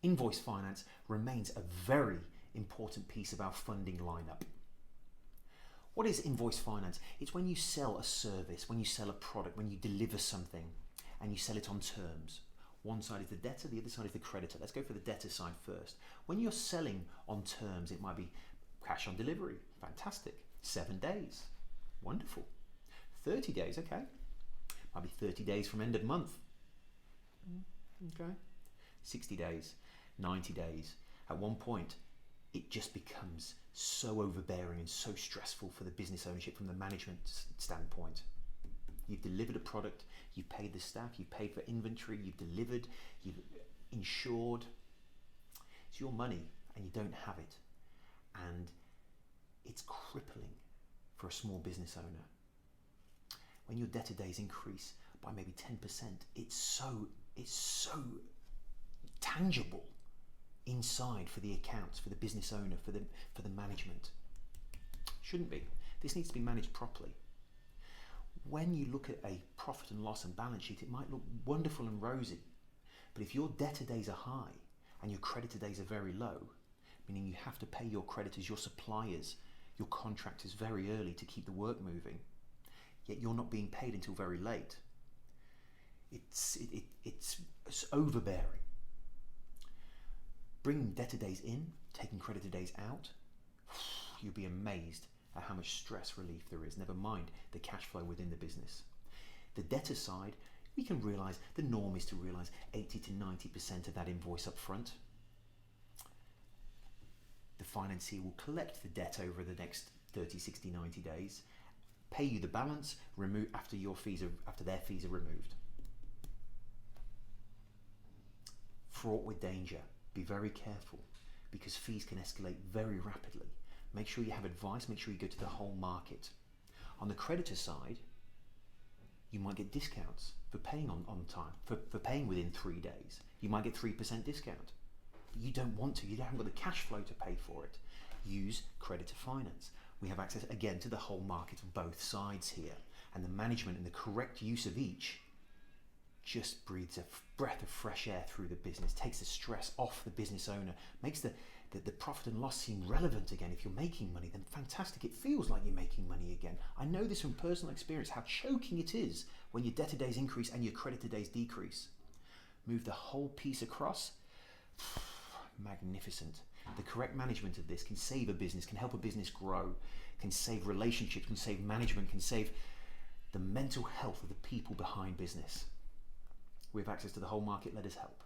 Invoice Finance remains a very important piece of our funding lineup. What is Invoice Finance? It's when you sell a service, when you sell a product, when you deliver something and you sell it on terms. One side is the debtor, the other side is the creditor. Let's go for the debtor side first. When you're selling on terms, it might be cash on delivery, fantastic. 7 days, wonderful. 30 days, okay. Might be 30 days from end of month, okay. 60 days, 90 days. At one point, it just becomes so overbearing and so stressful for the business ownership from the management standpoint. You've delivered a product, you've paid the staff, you've paid for inventory, you've delivered, you've insured. It's your money and you don't have it. And it's crippling for a small business owner. When your debtor days increase by maybe 10%, it's so tangible inside for the accounts, for the business owner, for the management. Shouldn't be. This needs to be managed properly. When you look at a profit and loss and balance sheet, it might look wonderful and rosy. But if your debtor days are high and your creditor days are very low, meaning you have to pay your creditors, your suppliers, your contractors very early to keep the work moving, yet you're not being paid until very late, it's overbearing. Bringing debtor days in, taking creditor days out, you'll be amazed at how much stress relief there is, never mind the cash flow within the business. The debtor side, we can realise, the norm is to realise 80 to 90% of that invoice up front. The financier will collect the debt over the next 30, 60, 90 days, pay you the balance, remove after their fees are removed. Fraught with danger. Be very careful because fees can escalate very rapidly. Make sure you have advice, make sure you go to the whole market. On the creditor side, you might get discounts for paying on time, for paying within 3 days. You might get 3% discount. But you don't want to, you haven't got the cash flow to pay for it. Use creditor finance. We have access again to the whole market of both sides here, and the management and the correct use of each just breathes a breath of fresh air through the business, takes the stress off the business owner, makes the profit and loss seem relevant again. If you're making money, then fantastic, it feels like you're making money again. I know this from personal experience, how choking it is when your debtor days increase and your creditor days decrease. Move the whole piece across, magnificent. The correct management of this can save a business, can help a business grow, can save relationships, can save management, can save the mental health of the people behind business. We have access to the whole market, let us help.